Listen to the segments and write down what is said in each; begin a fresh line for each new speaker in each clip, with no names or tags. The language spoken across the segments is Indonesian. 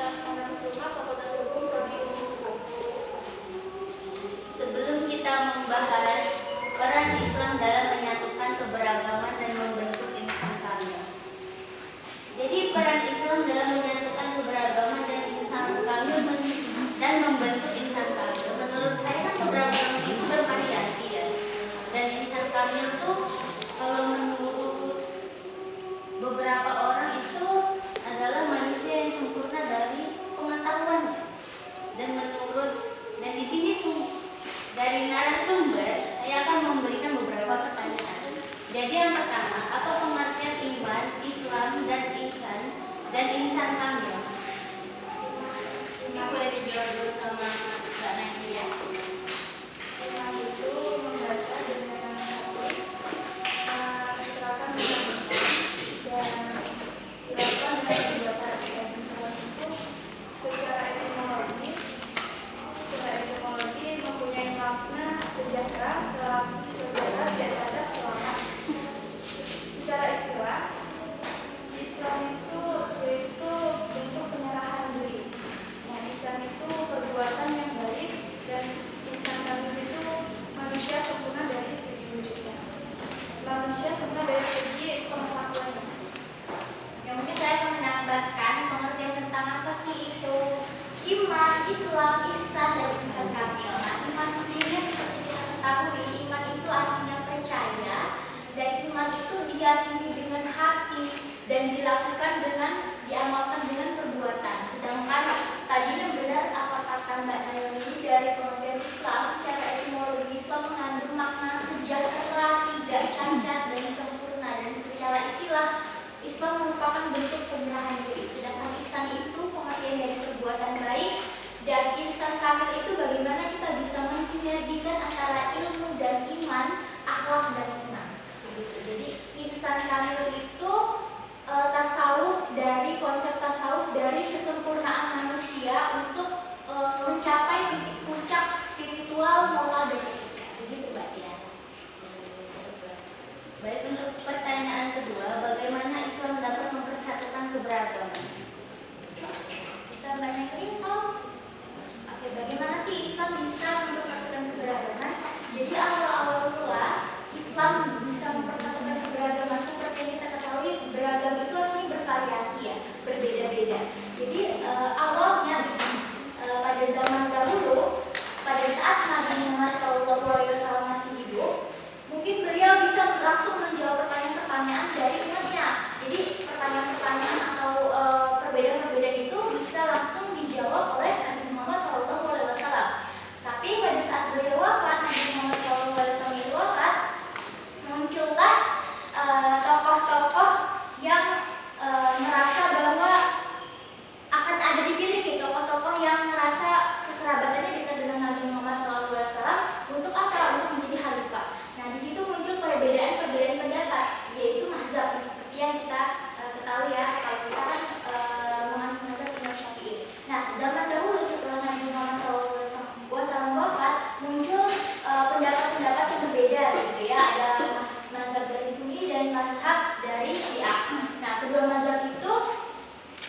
Universitas Andalusuma, Fakultas Hukum, Prodi Ilmu Hukum.
Sebelum kita membahas peran Islam dalam menyatukan keberagaman dan membentuk insan kamil. Jadi peran Islam dalam menyatukan keberagaman dan insan kamil dan membentuk insan kamil, menurut saya kan keberagaman itu bervariasi ya. Dan insan kamil itu kalau menurut beberapa orang itu adalah manusia yang sempurna dari pengetahuan. Dan di sini dari narasumber saya akan memberikan beberapa pertanyaan. Jadi yang pertama, apa pengertian iman, Islam, dan ihsan dan insan kamil? Ini boleh dijawab dulu sama Mbak Nadia.
Iman itu membaca dan mengenali diterapkan dengan Islam dan dilakukan dengan perbuatan. Dan Islam itu secara etimologi mempunyai makna sejahtera, tidak cacat, selamat. Secara istilah, Islam itu yaitu bentuk penyerahan diri. Nah, Islam itu perbuatan yang baik, dan insan kamil itu manusia sempurna dari segi wujudnya. Manusia sempurna dari segi pengetahuannya.
Yang mungkin saya akan menambahkan pengertian tentang apa sih itu iman, Islam, ihsan, dan insan kamil. Nah, iman sendiri seperti kita ketahui, iman itu artinya percaya, dan iman itu diyakini dengan hati dan dilakukan diamalkan dengan perbuatan. Sedangkan tadinya benar apa kata Mbak Naomi dari pengertian Islam, secara etimologi Islam mengandung makna sejahtera, tidak cacat, dan sempurna. Dan secara istilah Islam merupakan bentuk penyerahan diri. Sedangkan ihsan itu pengertian dari perbuatan baik, dan ihsan kamil itu bagaimana kita bisa mensinergikan antara ilmu dan iman, akhlak dan iman. Begitu. Jadi ihsan kamil itu tasawuf, dari konsep tasawuf dari kesempurnaan manusia untuk mencapai titik puncak spiritual, moral, dan etika. Begitu Mbak ya. Baik, untuk pertanyaan kedua, bagaimana Islam dapat mempersatukan keberagaman? Bisa Mbak Negeri tahu? Oke, bagaimana sih Islam bisa mempersatukan keberagaman? Jadi awal-awal mula Islam bisa mempersatukan keberagaman. Seperti yang kita ketahui, beragam itu artinya bervariasi ya, berbeda-beda. Jadi awalnya pada zaman dahulu, pada saat Nabi Muhammad SAW masih hidup, mungkin beliau bisa langsung menjawab pertanyaan-pertanyaan dari umatnya. Jadi pertanyaan-pertanyaan atau perbedaan-perbedaan itu bisa langsung dijawab oleh Nabi Muhammad SAW. Tapi pada saat beliau wafat, Nabi Muhammad SAW itu wafat, muncullah tokoh-tokoh yang merasa bahwa akan ada dipilih nih tokoh-tokoh yang merasa kekerabatannya dekat dengan Nabi Muhammad SAW untuk apa? Untuk menjadi khalifah. Nah, di situ muncul perbedaan-perbedaan pendapat, yaitu mazhab seperti yang kita ketahui ya, kalau kita kan menganut mazhab Imam Syafi'i. Nah, zaman dahulu setelah Nabi Muhammad SAW wafat, muncul pendapat-pendapat yang berbeda gitu ya. Ada mazhab dari Sunni dan mazhab dari Syiah. Nah, kedua mazhab itu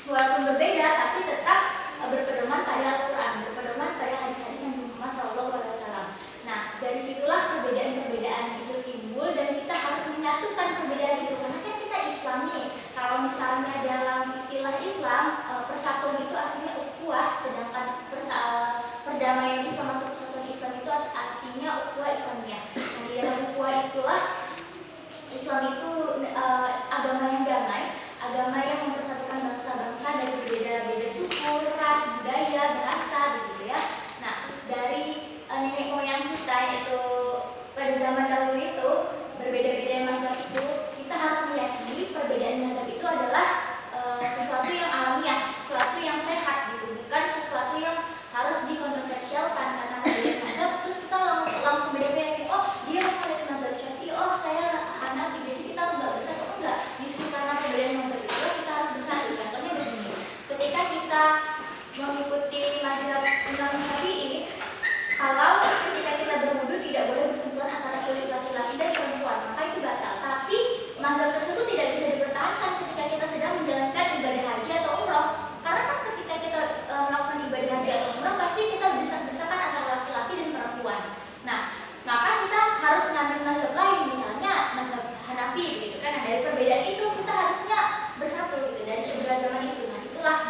walaupun berbeda tapi tetap berpedoman pada Al-Quran, berpedoman pada hadis-hadis Nabi Muhammad SAW. Nah, dari situlah perbedaan-perbedaan itu timbul, dan kita harus menyatukan perbedaan itu karena kan kita Islam nih. Kalau misalnya dalam istilah Islam, persatuan itu artinya ukhuwah, sedangkan perdamaian Islam atau persatuan Islam itu artinya ukhuwah Islamiyah. Nah, di dalam ukhuwah itulah Islam itu agama yang damai, agama yang mempersatukan bangsa-bangsa dari berbeda-beda suku, ras, budaya, bahasa, begitu.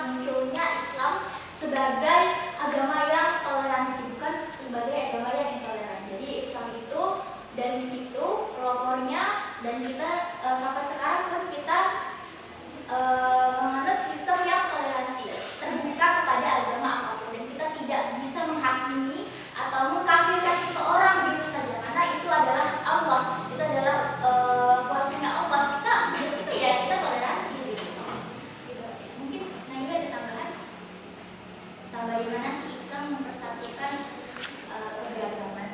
munculnya Islam sebagai agama yang toleransi, bukan sebagai agama yang intoleran. Jadi Islam itu dari situ pelopornya, dan kita sampai sekarang pun kita menganut sistem yang toleransi, terbuka kepada agama apapun, dan kita tidak bisa menghakimi atau mengkafirkan seseorang begitu saja, karena itu adalah Allah, itu adalah kuasanya Allah. Kita itu ya kita toleransi gitu. Mungkin Naila ada tambahan? Bagaimana sih Islam mempersatukan keberagaman?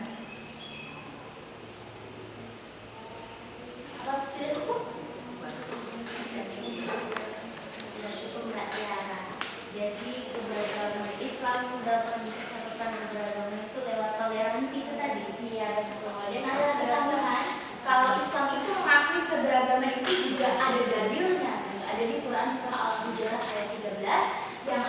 Apa sudah cukup? Sudah cukup Mbak Tiara. Jadi keberagaman Islam dapat mempersatukan keberagaman itu lewat toleransi itu tadi. Iya betul. Dan ada lagi tambahan, kalau Islam itu mengakui keberagaman itu juga ada dalilnya. Ada di Quran surah Al-Hujurat ayat 13 yang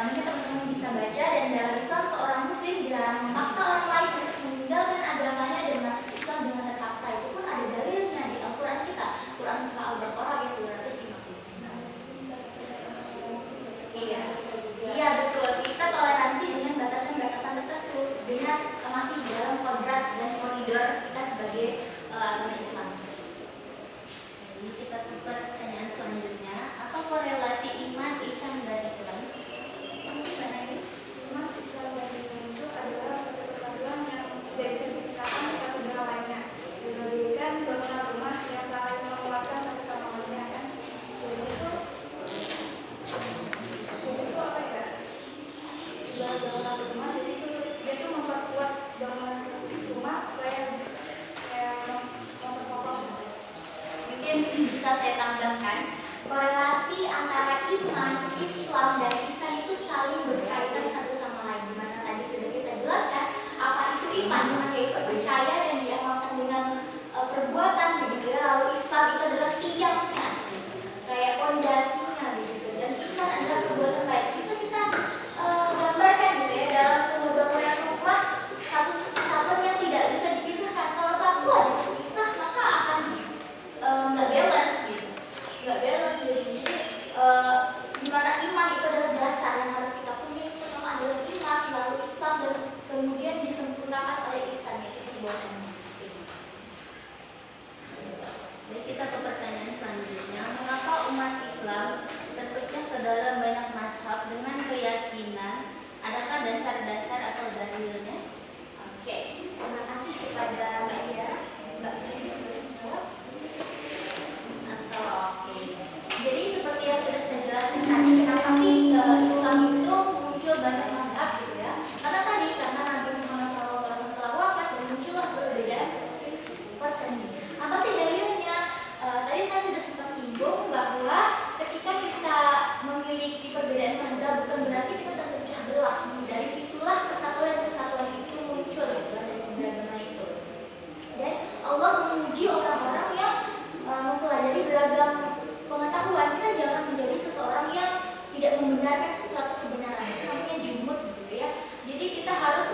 mungkin teman-teman bisa baca. Dan dalam Islam seorang muslim dilarang memaksa orang lain untuk meninggalkan agamanya dan masuk Islam dengan terpaksa. Itu pun ada dalilnya di Al-Quran kita, Quran surah Al-Baqarah ayat 250. Iya betul, kita toleransi dengan batasan-batasan tertentu, dengan masih dalam kodrat dan koridor kita sebagai agama Islam. Jadi kita ke pertanyaan selanjutnya, apa korelasi iman, Ihsan, dan Islam?
Iman, Islam, dan Islam itu adalah satu kesatuan yang tidak bisa dipisahkan satu dengan lainnya. Dibandingkan bangunan rumah yang saling menguatkan satu sama lainnya kan. Jadi itu apa ya? Bangunan rumah, jadi dia itu memperkuat bangunan rumah supaya memperkokoh.
Mungkin bisa saya tambahkan, korelasi antara iman, Islam, dan Ihsan itu saling berkaitan satu sama lain. Dimana tadi sudah kita jelaskan apa itu iman, dimana yaitu percaya dan diamalkan dengan perbuatan begitu ya. Lalu Islam itu adalah tiangnya, kayak pondasinya begitu. Dan Ihsan adalah perbuatan baik. Bisa kita gambarkan gitu ya, dalam sebuah bangunan rumah satu kesatuan yang tidak bisa dipisahkan. Kalau satu aja terpisah maka akan nggak balance gitu, nggak balance gitu. Jadi dimana iman itu adalah dasar yang harus kita punya. Pertama adalah iman, lalu Islam, dan kemudian disempurnakan oleh Ihsan, yaitu perbuatan. Jadi kita ke pertanyaan selanjutnya, mengapa umat Islam terpecah ke dalam banyak mazhab dengan keyakinan? Adakah dasar-dasar atau dalilnya? Oke, terima kasih kepada Mbak Ira. Mbak atau oke. Jadi seperti yang sudah saya jelaskan tadi, kenapa sih Islam itu muncul banyak mazhab gitu ya? Karena tadi karena Nabi Muhammad SAW telah wafat dan muncullah perbedaan persepsi. Apa sih dalilnya? Tadi saya sudah sempat singgung bahwa ketika kita memiliki perbedaan mazhab bukan berarti kita terpecah belah. Dari situlah kesatuan itu muncul gitu, dari keberagaman itu. Dan Allah memuji orang-orang yang mempelajari beragam pengetahuan. Kita jangan menjadi seseorang yang tidak membenarkan sesuatu kebenaran. Itu namanya jumud gitu ya. Jadi kita harus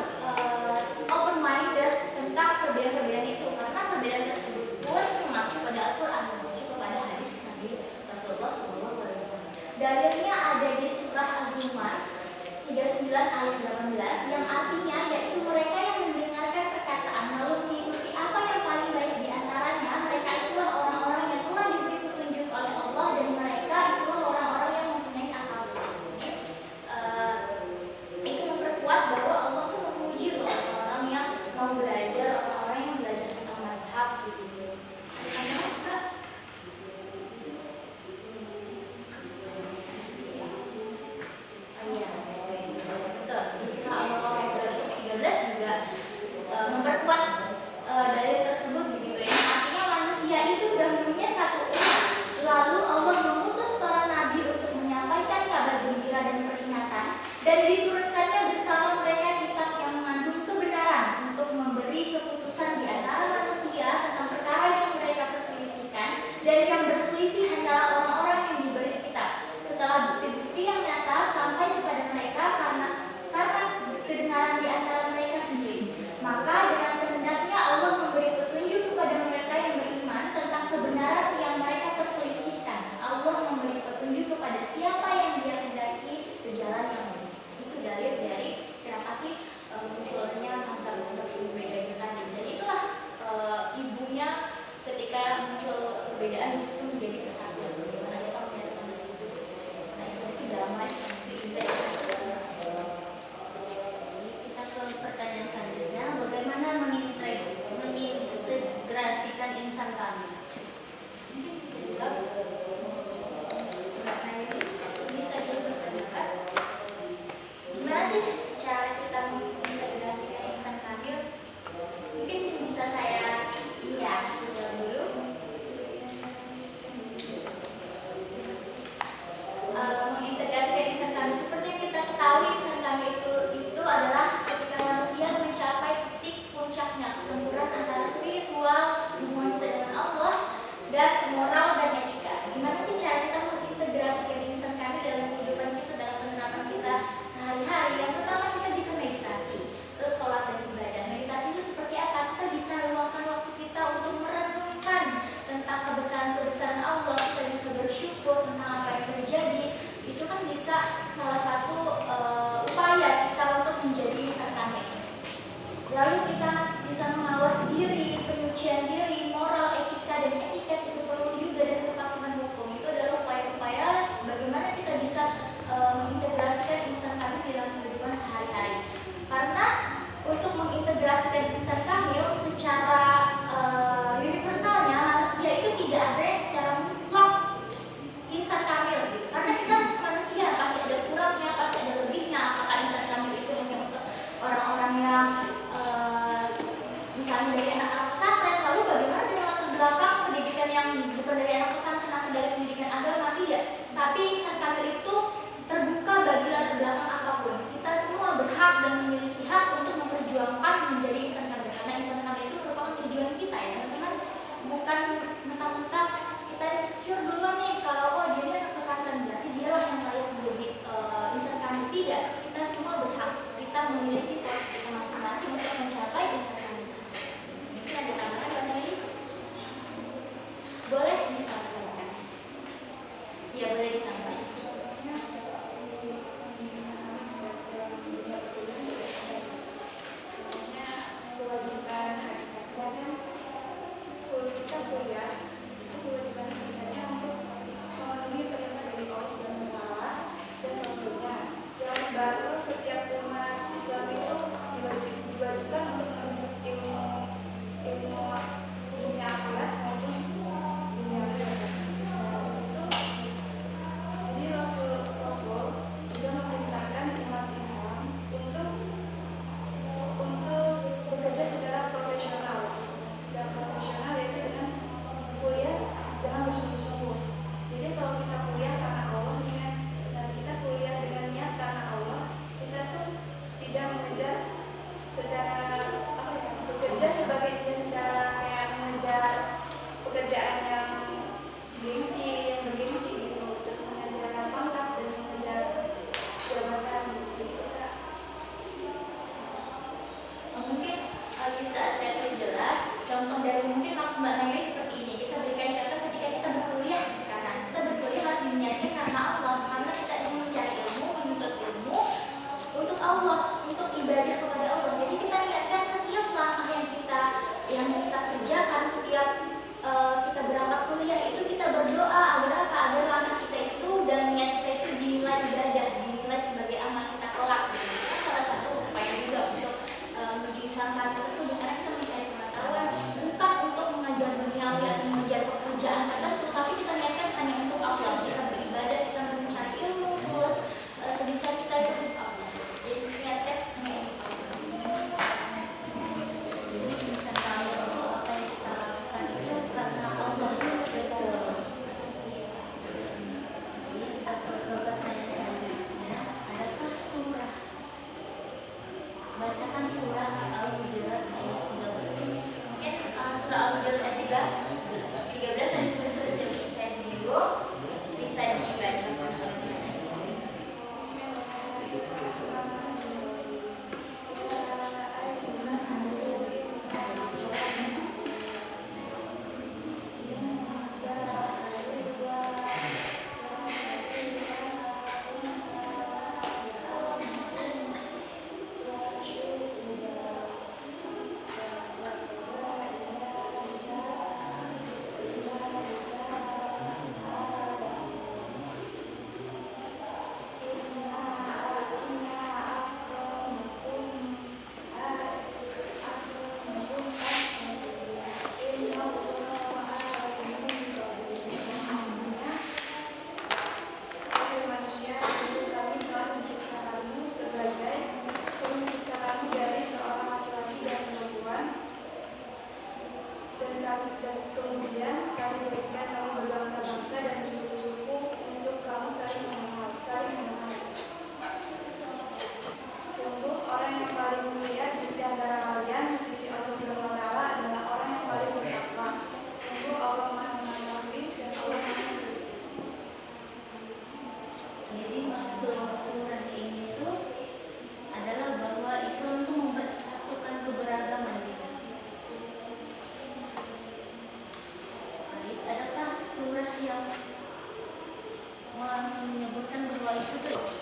open minded tentang perbedaan-perbedaan itu, karena perbedaan tersebut pun mengacu pada Al-Quran, mengacu kepada hadis Nabi Rasulullah SAW. Dalilnya ada di surah Az-Zumar 39 ayat 18 yang artinya yaitu mereka yang mendengarkan perkataan lalu mengikuti apa yang paling baik di antaranya, mereka itulah orang-orang yang telah diberi petunjuk oleh Allah, dan mereka itulah orang-orang yang mempunyai akal sehat. Itu memperkuat bahwa Allah tuh memuji loh orang-orang yang mau belajar, orang-orang yang belajar tentang mazhab gitu. Iya, betul. Di surah Al-Baqarah ayat 213 juga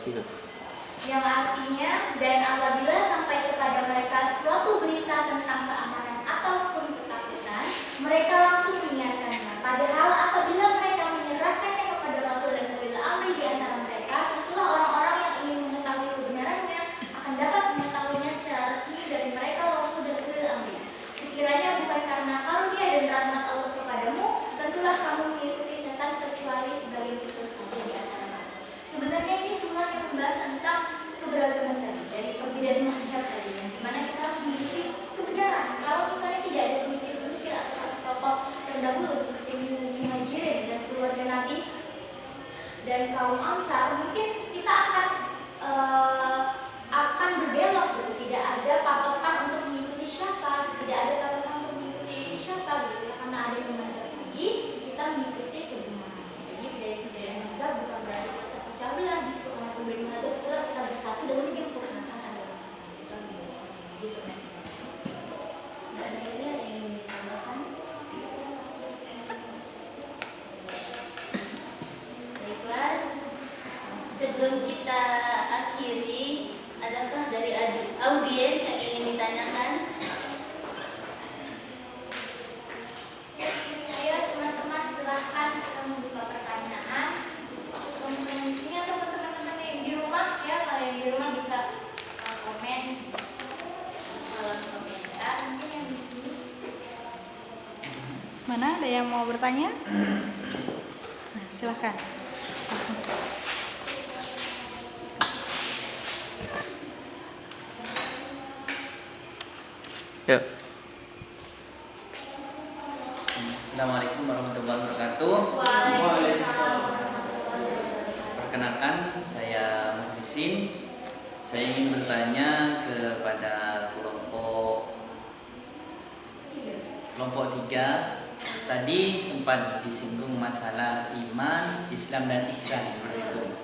Iya.
Yang artinya, dan apabila sampai kepada mereka suatu berita tentang keamanan ataupun ketakutan, mereka langsung menyiarkannya. Padahal apabila mereka menyerahkannya kepada Rasul dan ulil amri di antara mereka, itulah orang-orang yang ingin mengetahui kebenarannya akan dapat mengetahuinya secara resmi dari mereka Rasul dan ulil amri. Sekiranya bukan karena karunia dan rahmat Allah kepadamu, tentulah kamu mengikuti setan kecuali sebagian kecil saja di antara mereka. Sebenarnya ini semuanya membahas tentang keberagaman tadi, dari perbedaan mazhab tadi, yang dimana kita harus mengikuti kebenaran. Kalau misalnya tidak ada pemikir-pemikir atau tokoh terdahulu seperti Muhajirin dan keluarga Nabi dan kaum Ansar, mungkin kita akan berbelok gitu. Tidak ada patokan untuk mengikuti siapa, tidak ada patokan untuk mengikuti siapa gitu ya, karena ada mazhab tadi kita mengikuti kebenaran. Jadi dari perbedaan mazhab bukan berarti kita pecah belah, justru karena perbedaan mazhab itulah kita bersatu dan menyempurnakan agama kita gitu kan. Dan ini ada yang ingin ditambahkan? Baiklah, sebelum kita akhiri, adakah dari audiens yang ingin ditanyakan? Ayo teman-teman, silahkan kita membuka pertanyaan. Teman-teman di sini atau teman-teman yang di rumah ya, kalau yang di rumah bisa komen kolom komentar. Mungkin yang di sini.
Mana ada yang mau bertanya? Nah, silahkan.
Ya.
Assalamualaikum warahmatullahi wabarakatuh.
Waalaikumsalam warahmatullahi wabarakatuh.
Perkenalkan, saya Muhsin. Saya ingin bertanya kepada kelompok 3. Tadi sempat disinggung masalah iman, Islam dan ihsan seperti itu.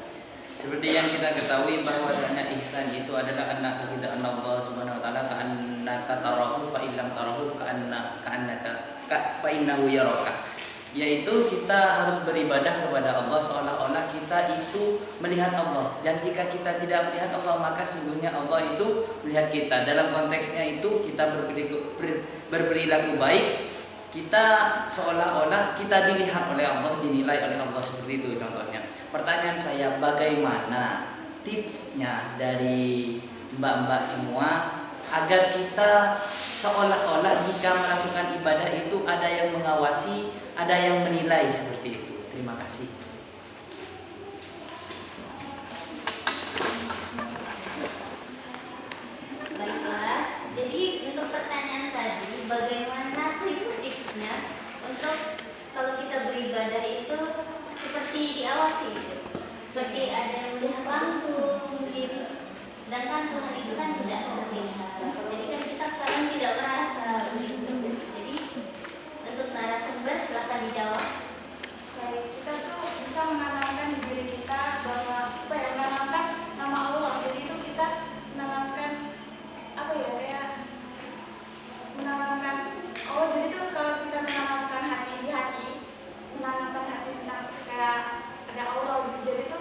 Seperti yang kita ketahui bahwasanya ihsan itu adalah anak kita Allah Subhanahu wa taala, ka'annaka tarahu fa illam tarahu ka'annaka fa innahu yaraka. Yaitu kita harus beribadah kepada Allah seolah-olah kita itu melihat Allah, dan jika kita tidak melihat Allah maka sesungguhnya Allah itu melihat kita. Dalam konteksnya itu kita berperilaku baik, kita seolah-olah kita dilihat oleh Allah, dinilai oleh Allah, seperti itu contohnya. Pertanyaan saya, bagaimana tipsnya dari mbak-mbak semua agar kita seolah-olah jika melakukan ibadah itu ada yang mengawasi, ada yang menilai, seperti itu. Terima kasih.
Baiklah, jadi untuk pertanyaan tadi, bagaimana tips-tipsnya untuk kalau kita beribadah itu seperti diawasi gitu, seperti ada yang melihat langsung gitu. Sedangkan Tuhan itu kan tidak terlihat, jadi kan kita kadang tidak merasa begitu. Jadi untuk narasumber silakan dijawab.
Baik, kita tuh bisa menanamkan di diri kita bahwa menanamkan nama Allah. Jadi itu kita menanamkan menanamkan Allah. Jadi itu kalau kita menanamkan hati di hati, menanamkan hati tentang kayak ada Allah gitu. Jadi itu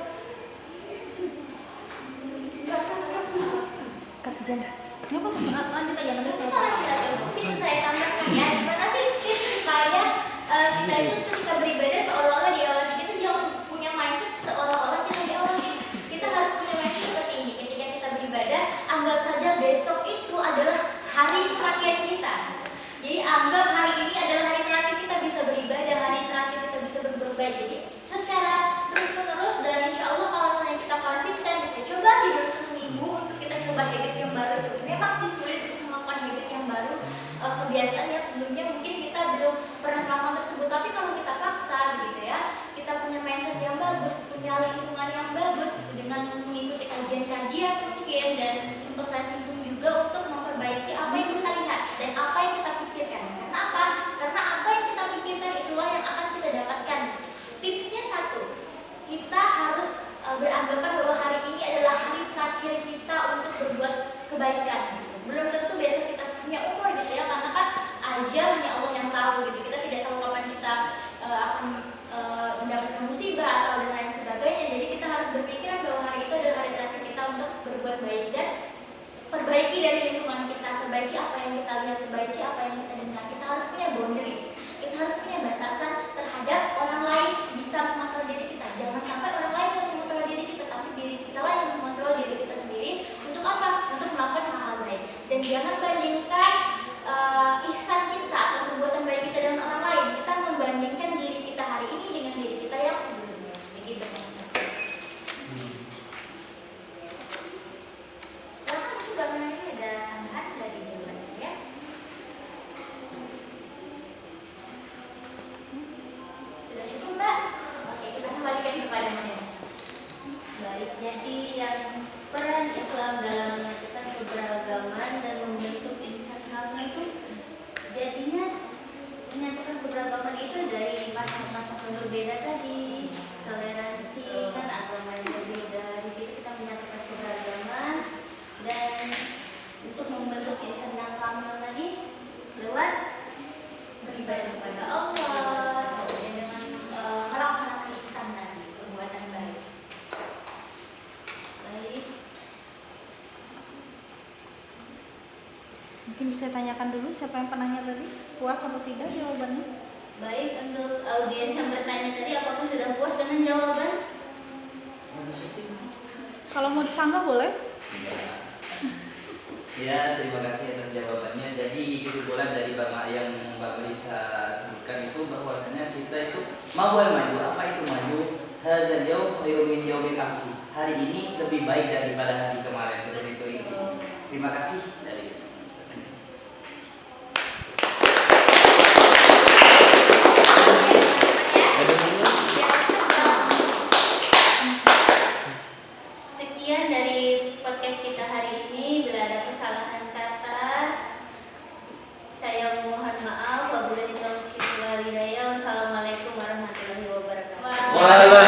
Lanjut aja, bisa saya tambahkan ya. Gimana sih tips supaya kita itu ketika beribadah seolah-olah diawasi? Kita jangan punya mindset seolah-olah kita diawasi. Kita harus punya mindset seperti ini. Ketika kita beribadah, anggap saja besok itu adalah hari terakhir kita. Jadi anggap hari ini adalah hari terakhir kita bisa beribadah, hari terakhir kita bisa berbuat baik. Jadi secara terus-menerus, dan insya Allah kalau misalnya kita konsisten, kita coba tidur seminggu untuk kita coba habit yang baru. Memang sih sulit untuk melakukan habit yang baru, kebiasaan yang sebelumnya mungkin kita belum pernah melakukan tersebut. Tapi kalau kita paksa gitu ya, kita punya mindset yang bagus, punya lingkungan yang bagus gitu, dengan mengikuti kajian-kajian mungkin, dan sempat saya singgung juga untuk memperbaiki apa yang kita lihat dan apa yang kita pikirkan. Karena apa? Karena apa yang kita pikirkan itulah yang akan kita dapatkan. Tipsnya satu, kita harus beranggapan bahwa hari ini adalah hari terakhir kita untuk berbuat kebaikan. Belum tentu besok kita punya umur gitu ya, karena kan ajal hanya Allah yang tahu gitu. Kita tidak tahu kapan kita akan mendapatkan musibah atau dan lain sebagainya. Jadi kita harus berpikiran bahwa hari itu adalah hari terakhir Jadi yang peran Islam dalam menyatukan keberagaman dan membentuk insan kamil itu jadinya menyatukan keberagaman itu dari pasang-pasang yang berbeda tadi, toleransi kan agama yang berbeda. Di situ kita menyatukan keberagaman dan untuk membentuk insan yang kamil tadi lewat beribadah kepada Allah dan dengan melaksanakan ihsan tadi, perbuatan baik. Baik.
Mungkin bisa tanyakan dulu siapa yang penanya tadi, puas atau tidak jawabannya?
Baik, untuk audiens yang bertanya tadi, apakah sudah puas dengan jawaban?
Kalau mau disanggah boleh?
Ya, terima kasih atas jawabannya. Jadi kesimpulan dari yang Mbak Melisa sebutkan itu bahwasanya kita itu mawal maju. Apa itu maju? Hadzal yaum khairun min yaumil amsi. Hari ini lebih baik daripada hari kemarin. Seperti itu. Terima kasih dari
Sekian dari podcast kita hari ini. Bila ada kesalahan kata, saya mohon maaf. Wabillahi taufiq wal hidayah. Wassalamualaikum warahmatullahi wabarakatuh.
Waalaikumsalam.